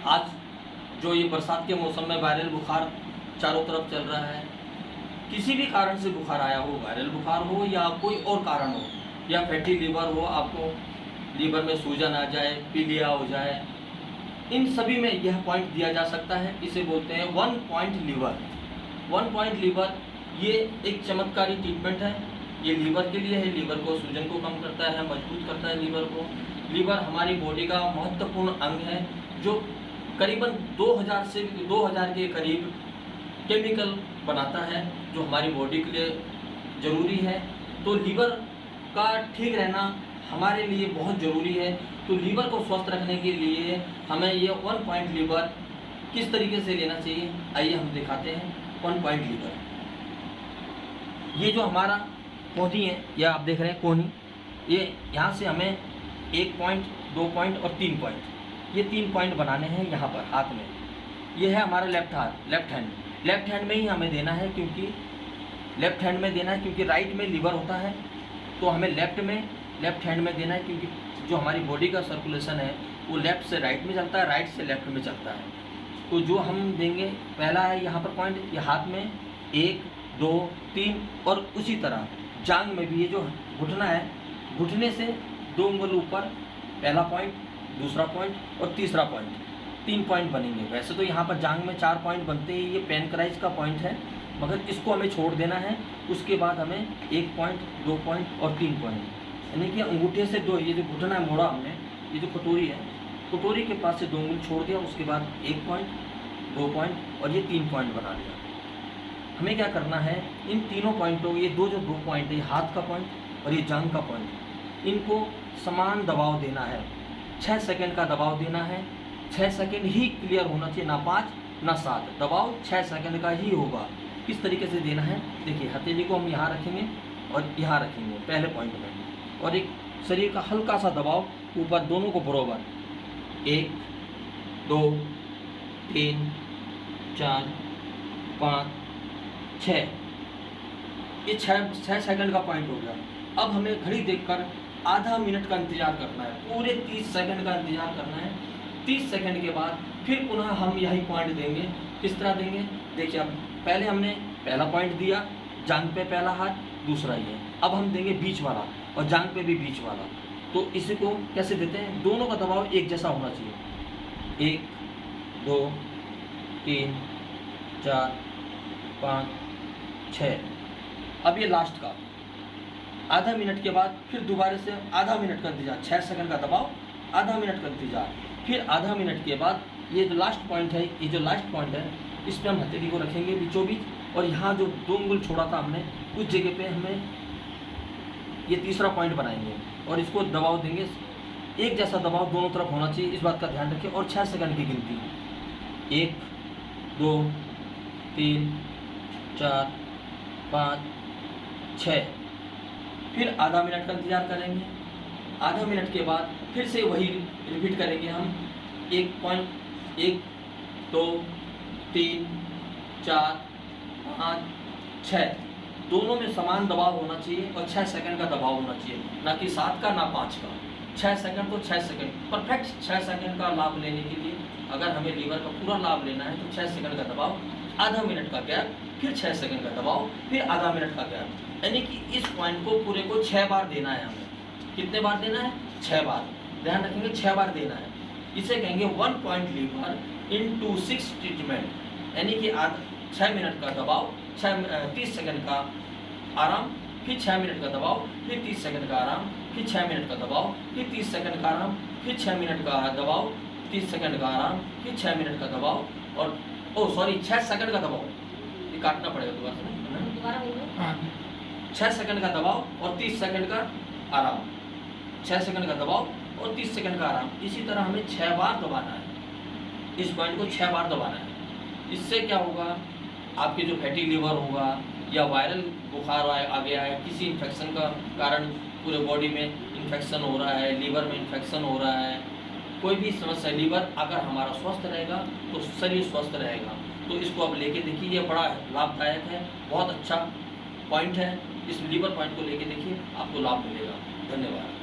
आज जो ये बरसात के मौसम में वायरल बुखार चारों तरफ चल रहा है, किसी भी कारण से बुखार आया हो, वायरल बुखार हो या कोई और कारण हो, या फैटी लीवर हो, आपको लीवर में सूजन आ जाए, पीलिया हो जाए, इन सभी में यह पॉइंट दिया जा सकता है। इसे बोलते हैं 1 पॉइंट लीवर। 1 पॉइंट लीवर ये एक चमत्कारी ट्रीटमेंट है। ये लीवर के लिए है, लीवर को सूजन को कम करता है, मजबूत करता है लीवर को। लीवर हमारी बॉडी का महत्वपूर्ण अंग है जो करीबन 2000 के करीब केमिकल बनाता है जो हमारी बॉडी के लिए ज़रूरी है। तो लीवर का ठीक रहना हमारे लिए बहुत ज़रूरी है। तो लीवर को स्वस्थ रखने के लिए हमें ये 1 पॉइंट लीवर किस तरीके से लेना चाहिए, आइए हम दिखाते हैं। 1 पॉइंट लीवर, ये जो हमारा कोहनी है, या आप देख रहे हैं कोहनी, ये यहाँ से हमें 1 पॉइंट, 2 पॉइंट और 3 पॉइंट, ये 3 पॉइंट बनाने हैं यहाँ पर हाथ में। ये है हमारा लेफ्ट हैंड। लेफ्ट हैंड में ही हमें देना है, क्योंकि लेफ्ट हैंड में देना है क्योंकि राइट में लीवर होता है। तो हमें लेफ्ट हैंड में देना है, क्योंकि जो हमारी बॉडी का सर्कुलेशन है वो लेफ़्ट से राइट में चलता है, राइट से लेफ़्ट में चलता है। तो जो हम देंगे, पहला है यहाँ पर पॉइंट, ये हाथ में 1, 2, 3, और उसी तरह जांघ में भी, ये जो घुटना है, घुटने से 2 उंगल ऊपर पहला पॉइंट, दूसरा पॉइंट और तीसरा पॉइंट, 3 पॉइंट बनेंगे। वैसे तो यहाँ पर जांघ में 4 पॉइंट बनते हैं, ये पेनक्राइज का पॉइंट है, मगर इसको हमें छोड़ देना है। उसके बाद हमें 1 पॉइंट, 2 पॉइंट और 3 पॉइंट, यानी कि अंगूठे से 2, ये जो घुटना है मोड़ा हमने, ये जो कटोरी है, कटोरी के पास से 2 उंगली छोड़ दिया, उसके बाद 1 पॉइंट, 2 पॉइंट और ये 3 पॉइंट बना लिया। हमें क्या करना है, इन तीनों पॉइंटों, ये जो 2 पॉइंट है, ये हाथ का पॉइंट और ये जांघ का पॉइंट, इनको समान दबाव देना है। 6 सेकंड का दबाव देना है। 6 सेकंड ही क्लियर होना चाहिए, ना 5 ना 7, दबाव 6 सेकंड का ही होगा। किस तरीके से देना है, देखिए, हथेली को हम यहाँ रखेंगे और यहाँ रखेंगे पहले पॉइंट में, और एक शरीर का हल्का सा दबाव ऊपर, दोनों को बराबर, 1, 2, 3, 4, 5, 6, ये 6 सेकंड का पॉइंट हो गया। अब हमें घड़ी देखकर आधा मिनट का इंतज़ार करना है, पूरे 30 सेकंड का इंतज़ार करना है। 30 सेकंड के बाद फिर पुनः हम यही पॉइंट देंगे। किस तरह देंगे, देखिए, अब पहले हमने पहला पॉइंट दिया, जांघ पे पहला हाथ, दूसरा ये, अब हम देंगे बीच वाला, और जांघ पे भी बीच वाला। तो इसी को कैसे देते हैं, दोनों का दबाव एक जैसा होना चाहिए। 1, 2, 3, 4, 5, 6। अब ये लास्ट का आधा मिनट के बाद फिर दोबारा से आधा मिनट का इंतजार, 6 सेकंड का दबाव, आधा मिनट का इंतजार, फिर आधा मिनट के बाद ये जो लास्ट पॉइंट है, ये जो लास्ट पॉइंट है, इस पर हम हथेली को रखेंगे बीचों बीच, और यहाँ जो 2 उंगल छोड़ा था हमने, उस जगह पे हमें ये तीसरा पॉइंट बनाएंगे और इसको दबाव देंगे। एक जैसा दबाव दोनों तरफ होना चाहिए, इस बात का ध्यान रखें। और 6 सेकंड की गिनती, 1, 2, 3, 4, 5, 6, फिर आधा मिनट का इंतज़ार करेंगे। आधा मिनट के बाद फिर से वही रिपीट करेंगे हम। 1 पॉइंट, 1, 2, 3, 4, 5, 6, दोनों में समान दबाव होना चाहिए और 6 सेकंड का दबाव होना चाहिए, ना कि 7 का ना 5 का। 6 सेकंड तो 6 सेकंड, परफेक्ट 6 सेकंड का लाभ लेने के लिए, अगर हमें लीवर का पूरा लाभ लेना है तो 6 सेकंड का दबाव, आधा मिनट का गैप, फिर 6 सेकंड का दबाव, फिर आधा मिनट का गैप, यानी कि इस पॉइंट को पूरे को 6 बार देना है हमें। कितने बार देना है, 6 बार, ध्यान रखेंगे, 6 बार देना है। इसे कहेंगे 1 पॉइंट लीवर इनटू 6 ट्रीटमेंट, यानी कि 6 मिनट का दबाव, 30 सेकंड का आराम, फिर 6 मिनट का दबाव, फिर 30 सेकंड का आराम, फिर 6 मिनट का दबाव, फिर 30 सेकंड का आराम, फिर 6 मिनट का दबाव, 30 सेकंड का आराम, फिर 6 मिनट का दबाव, और 6 सेकंड का दबाव, ये काटना पड़ेगा दोबारा, 6 सेकंड का दबाव और 30 सेकंड का आराम, 6 सेकंड का दबाव और 30 सेकंड का आराम। इसी तरह हमें 6 बार दबाना है, इस पॉइंट को 6 बार दबाना है। इससे क्या होगा, आपके जो फैटी लीवर होगा या वायरल बुखार आ गया है, किसी इन्फेक्शन का कारण पूरे बॉडी में इन्फेक्शन हो रहा है, लीवर में इन्फेक्शन हो रहा है, कोई भी समस्या, लीवर अगर हमारा स्वस्थ रहेगा तो शरीर स्वस्थ रहेगा। तो इसको आप लेके देखिए, ये बड़ा लाभदायक है, बहुत अच्छा पॉइंट है। इस लीवर पॉइंट को लेके देखिए, आपको लाभ मिलेगा। धन्यवाद।